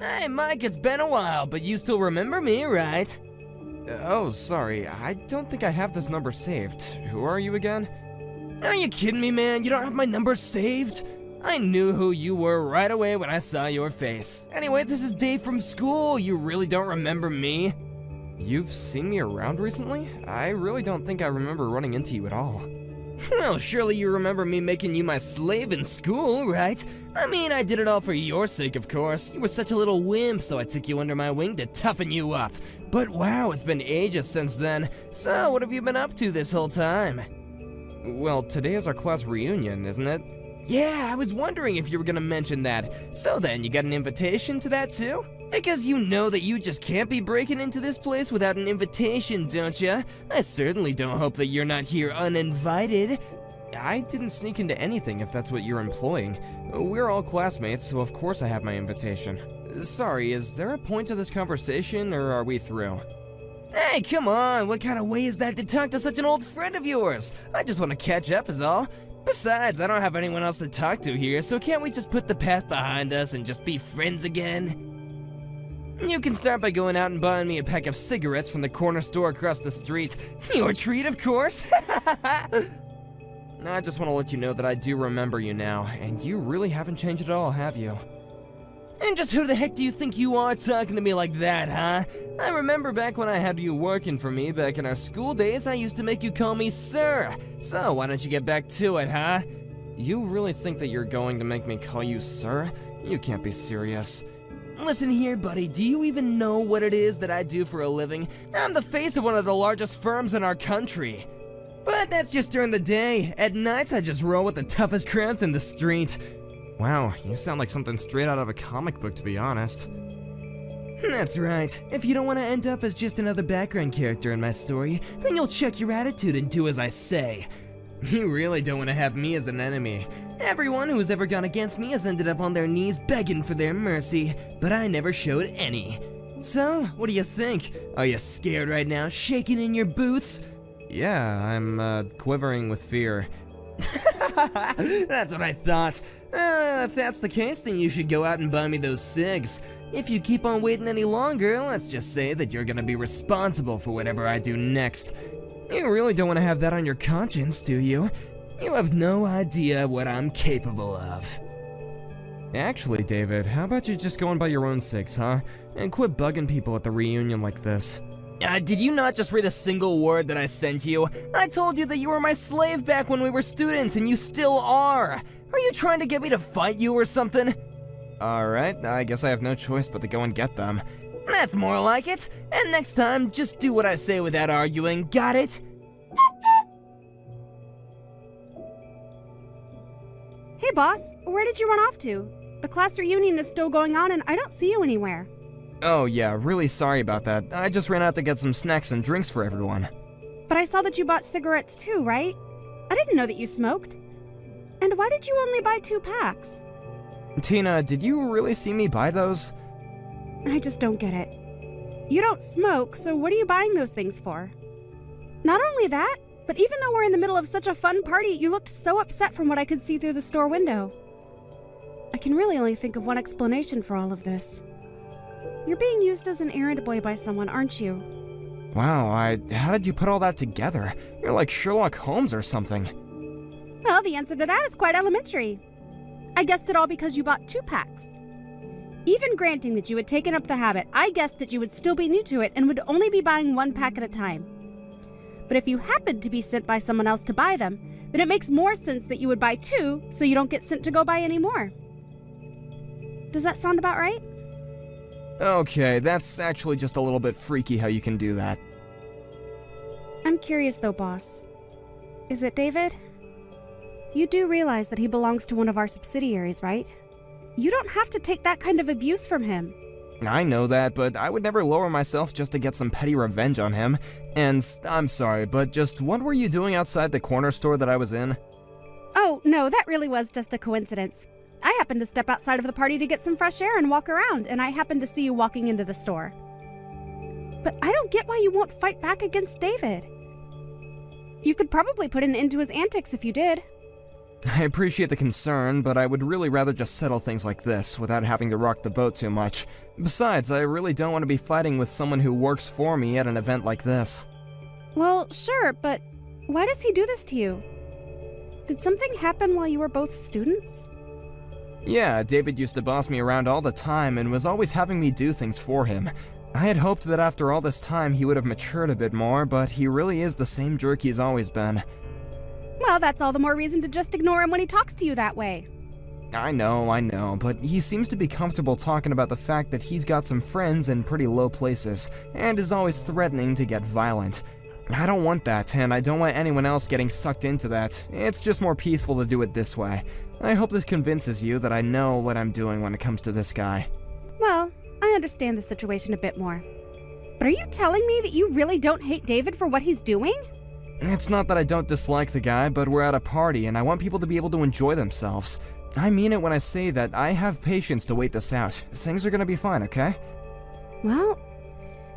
Hey, Mike, it's been a while, but you still remember me, right? Oh, sorry, I don't think I have this number saved. Who are you again? Are you kidding me, man? You don't have my number saved? I knew who you were right away when I saw your face. Anyway, this is Dave from school. You really don't remember me? You've seen me around recently? I really don't think I remember running into you at all. Well, surely you remember me making you my slave in school, right? I mean, I did it all for your sake, of course. You were such a little wimp, so I took you under my wing to toughen you up. But wow, it's been ages since then. So, what have you been up to this whole time? Well, today is our class reunion, isn't it? Yeah, I was wondering if you were gonna mention that. So then, you got an invitation to that too? Because you know that you just can't be breaking into this place without an invitation, don't ya? I certainly don't hope that you're not here uninvited. I didn't sneak into anything if that's what you're implying. We're all classmates, so of course I have my invitation. Sorry, is there a point to this conversation, or are we through? Hey, come on, what kind of way is that to talk to such an old friend of yours? I just want to catch up is all. Besides, I don't have anyone else to talk to here, so can't we just put the past behind us and just be friends again? You can start by going out and buying me a pack of cigarettes from the corner store across the street. Your treat, of course. I just want to let you know that I do remember you now, and you really haven't changed at all, have you? And just who the heck do you think you are talking to me like that, huh? I remember back when I had you working for me back in our school days, I used to make you call me sir. So why don't you get back to it, huh? You really think that you're going to make me call you sir? You can't be serious. Listen here, buddy, do you even know what it is that I do for a living? I'm the face of one of the largest firms in our country. But that's just during the day. At nights, I just roll with the toughest crowds in the street. Wow, you sound like something straight out of a comic book, to be honest. That's right. If you don't want to end up as just another background character in my story, then you'll check your attitude and do as I say. You really don't want to have me as an enemy. Everyone who's ever gone against me has ended up on their knees begging for their mercy, but I never showed any. So, what do you think? Are you scared right now, shaking in your boots? Yeah, I'm quivering with fear. That's what I thought. If that's the case, then you should go out and buy me those cigs. If you keep on waiting any longer, let's just say that you're gonna be responsible for whatever I do next. You really don't want to have that on your conscience, do you? You have no idea what I'm capable of. Actually, David, how about you just go and buy your own cigs, huh? And quit bugging people at the reunion like this. Did you not just read a single word that I sent you? I told you that you were my slave back when we were students, and you still are. Are you trying to get me to fight you or something? Alright, I guess I have no choice but to go and get them. That's more like it. And next time, just do what I say without arguing, got it? Hey boss, where did you run off to? The class reunion is still going on and I don't see you anywhere. Oh yeah, really sorry about that. I just ran out to get some snacks and drinks for everyone. But I saw that you bought cigarettes too, right? I didn't know that you smoked. And why did you only buy 2 packs? Tina, did you really see me buy those? I just don't get it. You don't smoke, so what are you buying those things for? Not only that, but even though we're in the middle of such a fun party, you looked so upset from what I could see through the store window. I can really only think of one explanation for all of this. You're being used as an errand boy by someone, aren't you? Wow, how did you put all that together? You're like Sherlock Holmes or something. Well, the answer to that is quite elementary. I guessed it all because you bought 2 packs. Even granting that you had taken up the habit, I guessed that you would still be new to it and would only be buying 1 pack at a time. But if you happened to be sent by someone else to buy them, then it makes more sense that you would buy 2 so you don't get sent to go buy any more. Does that sound about right? Okay, that's actually just a little bit freaky how you can do that. I'm curious though, boss. Is it David? You do realize that he belongs to one of our subsidiaries, right? You don't have to take that kind of abuse from him. I know that, but I would never lower myself just to get some petty revenge on him. And I'm sorry, but just what were you doing outside the corner store that I was in? Oh, no, that really was just a coincidence. I happened to step outside of the party to get some fresh air and walk around, and I happened to see you walking into the store. But I don't get why you won't fight back against David. You could probably put an end to his antics if you did. I appreciate the concern, but I would really rather just settle things like this without having to rock the boat too much. Besides, I really don't want to be fighting with someone who works for me at an event like this. Well, sure, but why does he do this to you? Did something happen while you were both students? Yeah, David used to boss me around all the time and was always having me do things for him. I had hoped that after all this time he would have matured a bit more, but he really is the same jerk he's always been. Well, that's all the more reason to just ignore him when he talks to you that way. I know, but he seems to be comfortable talking about the fact that he's got some friends in pretty low places, and is always threatening to get violent. I don't want that, and I don't want anyone else getting sucked into that. It's just more peaceful to do it this way. I hope this convinces you that I know what I'm doing when it comes to this guy. Well, I understand the situation a bit more. But are you telling me that you really don't hate David for what he's doing? It's not that I don't dislike the guy, but we're at a party and I want people to be able to enjoy themselves. I mean it when I say that I have patience to wait this out. Things are gonna be fine, okay? Well,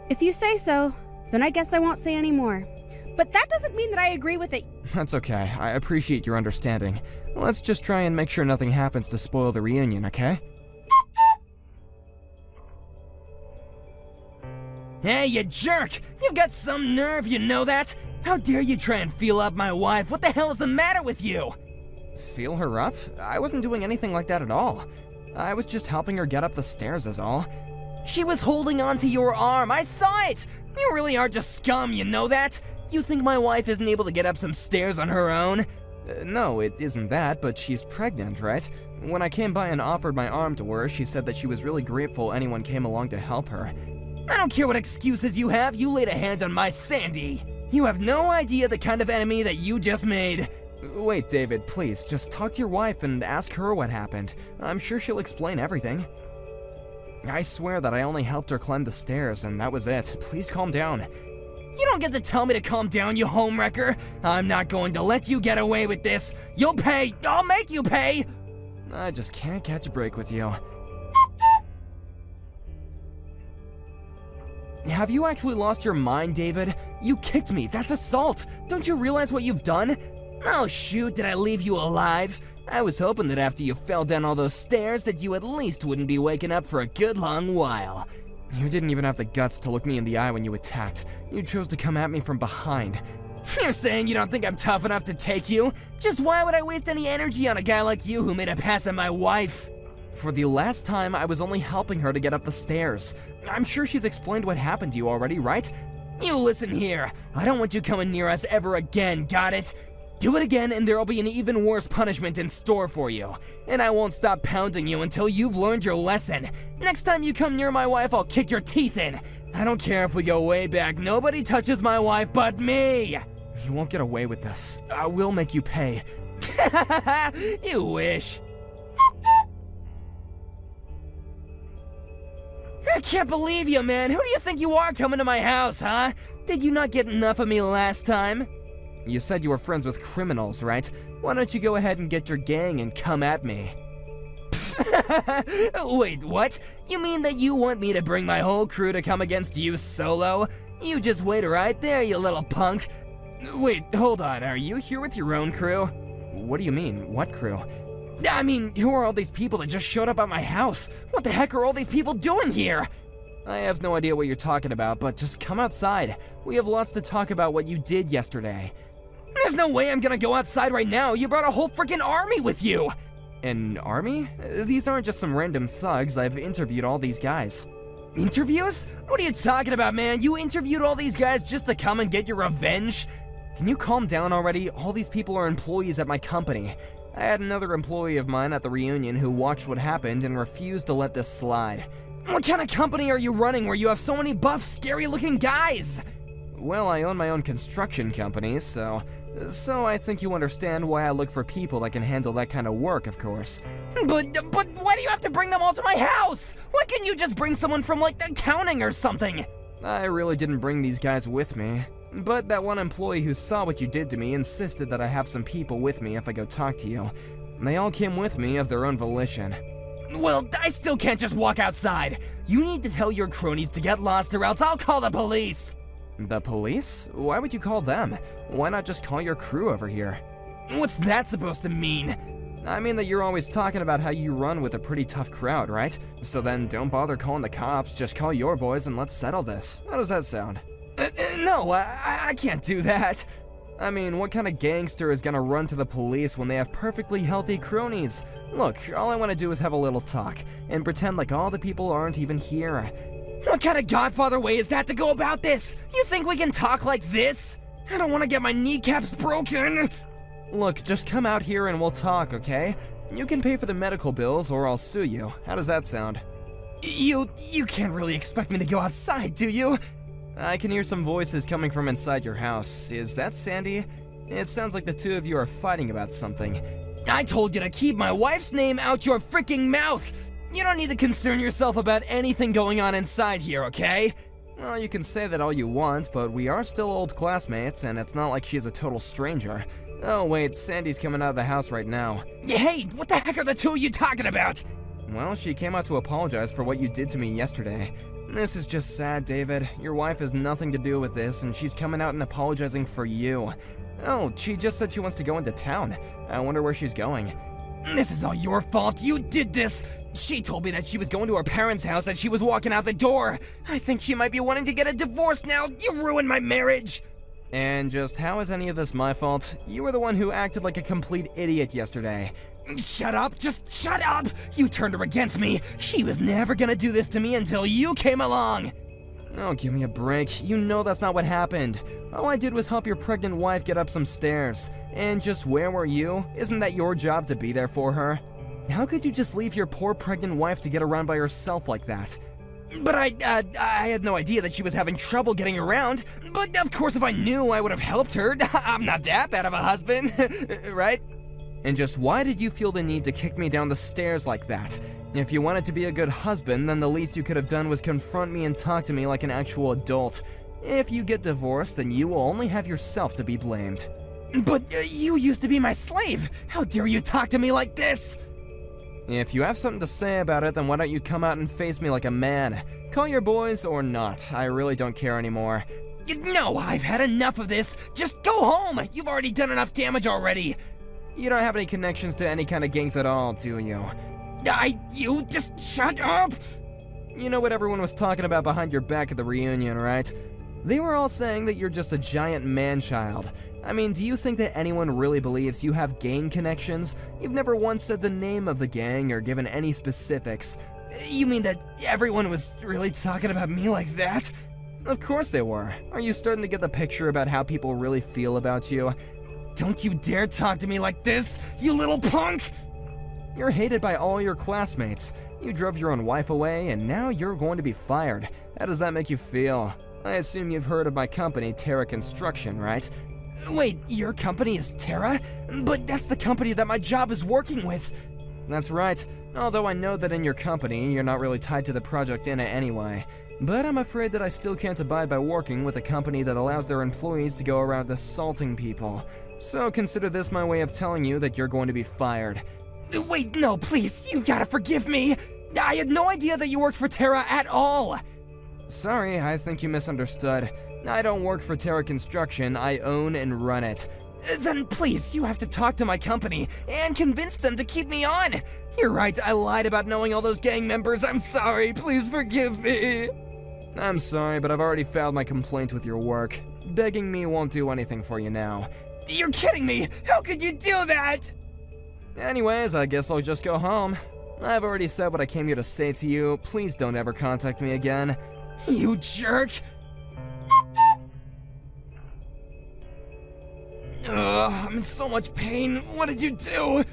if you say so, then I guess I won't say any more. But that doesn't mean that I agree with it. That's okay. I appreciate your understanding. Let's just try and make sure nothing happens to spoil the reunion, okay? Hey, you jerk! You've got some nerve, you know that? How dare you try and feel up my wife? What the hell is the matter with you? Feel her up? I wasn't doing anything like that at all. I was just helping her get up the stairs is all. She was holding onto your arm. I saw it! You really are just scum, you know that? You think my wife isn't able to get up some stairs on her own? No, it isn't that, but she's pregnant, right? When I came by and offered my arm to her, she said that she was really grateful anyone came along to help her. I don't care what excuses you have, you laid a hand on my Sandy. You have no idea the kind of enemy that you just made. Wait, David, please, just talk to your wife and ask her what happened. I'm sure she'll explain everything. I swear that I only helped her climb the stairs, and that was it. Please calm down. You don't get to tell me to calm down, you homewrecker. I'm not going to let you get away with this. You'll pay. I'll make you pay. I just can't catch a break with you. Have you actually lost your mind, David? You kicked me. That's assault. Don't you realize what you've done? Oh shoot, did I leave you alive? I was hoping that after you fell down all those stairs that you at least wouldn't be waking up for a good long while. You didn't even have the guts to look me in the eye when you attacked. You chose to come at me from behind. You're saying you don't think I'm tough enough to take you? Just why would I waste any energy on a guy like you who made a pass at my wife? For the last time, I was only helping her to get up the stairs. I'm sure she's explained what happened to you already, right? You listen here. I don't want you coming near us ever again, got it? Do it again and there'll be an even worse punishment in store for you. And I won't stop pounding you until you've learned your lesson. Next time you come near my wife, I'll kick your teeth in. I don't care if we go way back, nobody touches my wife but me! You won't get away with this. I will make you pay. You wish. I can't believe you, man. Who do you think you are coming to my house, huh? Did you not get enough of me last time? You said you were friends with criminals, right? Why don't you go ahead and get your gang and come at me? Wait, what? You mean that you want me to bring my whole crew to come against you solo? You just wait right there, you little punk. Wait, hold on. Are you here with your own crew? What do you mean? What crew? I mean, who are all these people that just showed up at my house? What the heck are all these people doing here? I have no idea what you're talking about, but just come outside. We have lots to talk about what you did yesterday. There's no way I'm gonna go outside right now. You brought a whole freaking army with you. An army? These aren't just some random thugs. I've interviewed all these guys. Interviews? What are you talking about, man? You interviewed all these guys just to come and get your revenge? Can you calm down already? All these people are employees at my company. I had another employee of mine at the reunion who watched what happened and refused to let this slide. What kind of company are you running where you have so many buff, scary-looking guys? Well, I own my own construction company, so I think you understand why I look for people that can handle that kind of work, of course. But why do you have to bring them all to my house? Why can't you just bring someone from, like, accounting or something? I really didn't bring these guys with me. But that one employee who saw what you did to me insisted that I have some people with me if I go talk to you. They all came with me of their own volition. Well, I still can't just walk outside. You need to tell your cronies to get lost or else I'll call the police. The police? Why would you call them? Why not just call your crew over here? What's that supposed to mean? I mean that you're always talking about how you run with a pretty tough crowd, right? So then don't bother calling the cops, just call your boys and let's settle this. How does that sound? No, I can't do that. I mean, what kind of gangster is gonna run to the police when they have perfectly healthy cronies? Look, all I wanna do is have a little talk, and pretend like all the people aren't even here. What kind of Godfather way is that to go about this? You think we can talk like this? I don't want to get my kneecaps broken. Look, just come out here and we'll talk, okay? You can pay for the medical bills or I'll sue you. How does that sound? You can't really expect me to go outside, do you? I can hear some voices coming from inside your house. Is that Sandy? It sounds like the two of you are fighting about something. I told you to keep my wife's name out your freaking mouth! You don't need to concern yourself about anything going on inside here, okay? Well, you can say that all you want, but we are still old classmates, and it's not like she's a total stranger. Oh wait, Sandy's coming out of the house right now. Hey, what the heck are the two of you talking about? Well, she came out to apologize for what you did to me yesterday. This is just sad, David. Your wife has nothing to do with this, and she's coming out and apologizing for you. Oh, she just said she wants to go into town. I wonder where she's going. This is all your fault. You did this. She told me that she was going to her parents' house and she was walking out the door. I think she might be wanting to get a divorce now. You ruined my marriage. And just how is any of this my fault? You were the one who acted like a complete idiot yesterday. Shut up, just shut up! You turned her against me. She was never gonna do this to me until you came along. Oh, give me a break. You know that's not what happened. All I did was help your pregnant wife get up some stairs. And just where were you? Isn't that your job to be there for her? How could you just leave your poor pregnant wife to get around by herself like that? But I had no idea that she was having trouble getting around. But of course if I knew, I would have helped her. I'm not that bad of a husband, right? And just why did you feel the need to kick me down the stairs like that? If you wanted to be a good husband, then the least you could have done was confront me and talk to me like an actual adult. If you get divorced, then you will only have yourself to be blamed. But you used to be my slave. How dare you talk to me like this? If you have something to say about it, then why don't you come out and face me like a man? Call your boys or not, I really don't care anymore. No, I've had enough of this. Just go home. You've already done enough damage already. You don't have any connections to any kind of gangs at all, do you? You just shut up! You know what everyone was talking about behind your back at the reunion, right? They were all saying that you're just a giant man-child. I mean, do you think that anyone really believes you have gang connections? You've never once said the name of the gang or given any specifics. You mean that everyone was really talking about me like that? Of course they were. Are you starting to get the picture about how people really feel about you? Don't you dare talk to me like this, you little punk! You're hated by all your classmates. You drove your own wife away, and now you're going to be fired. How does that make you feel? I assume you've heard of my company, Terra Construction, right? Wait, your company is Terra? But that's the company that my job is working with. That's right, although I know that in your company, you're not really tied to the project in it anyway. But I'm afraid that I still can't abide by working with a company that allows their employees to go around assaulting people. So consider this my way of telling you that you're going to be fired. Wait, no, please, you gotta forgive me. I had no idea that you worked for Terra at all. Sorry, I think you misunderstood. I don't work for Terra Construction, I own and run it. Then please, you have to talk to my company and convince them to keep me on. You're right, I lied about knowing all those gang members. I'm sorry, please forgive me. I'm sorry, but I've already filed my complaint with your work. Begging me won't do anything for you now. You're kidding me! How could you do that? Anyways, I guess I'll just go home. I've already said what I came here to say to you. Please don't ever contact me again. You jerk! Ugh, I'm in so much pain. What did you do?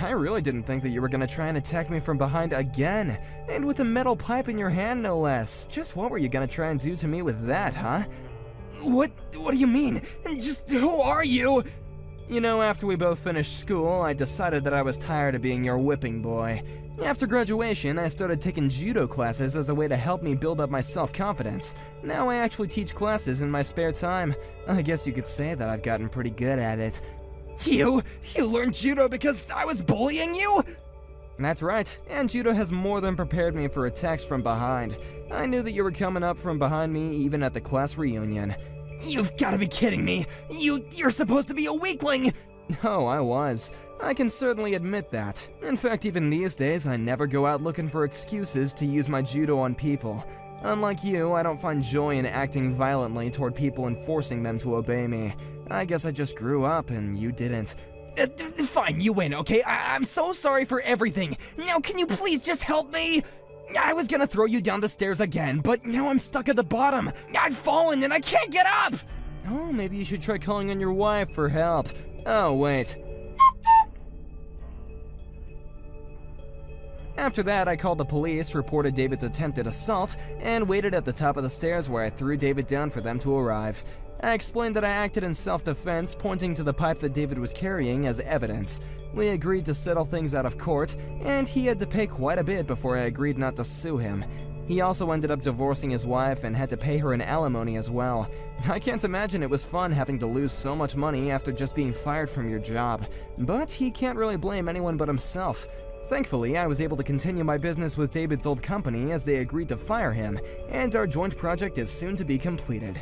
I really didn't think that you were gonna try and attack me from behind again. And with a metal pipe in your hand, no less. Just what were you gonna try and do to me with that, huh? What do you mean? Just who are you? You know, after we both finished school, I decided that I was tired of being your whipping boy. After graduation, I started taking judo classes as a way to help me build up my self-confidence. Now I actually teach classes in my spare time. I guess you could say that I've gotten pretty good at it. You learned judo because I was bullying you? That's right, and judo has more than prepared me for attacks from behind. I knew that you were coming up from behind me even at the class reunion. You've gotta be kidding me! You're supposed to be a weakling! Oh, I was. I can certainly admit that. In fact, even these days, I never go out looking for excuses to use my judo on people. Unlike you, I don't find joy in acting violently toward people and forcing them to obey me. I guess I just grew up and you didn't. Fine, you win, okay? I'm so sorry for everything. Now can you please just help me? I was gonna throw you down the stairs again, but now I'm stuck at the bottom. I've fallen and I can't get up! Oh, maybe you should try calling on your wife for help. Oh, wait. After that, I called the police, reported David's attempted assault, and waited at the top of the stairs where I threw David down for them to arrive. I explained that I acted in self-defense, pointing to the pipe that David was carrying as evidence. We agreed to settle things out of court, and he had to pay quite a bit before I agreed not to sue him. He also ended up divorcing his wife and had to pay her an alimony as well. I can't imagine it was fun having to lose so much money after just being fired from your job, but he can't really blame anyone but himself. Thankfully, I was able to continue my business with David's old company as they agreed to fire him, and our joint project is soon to be completed.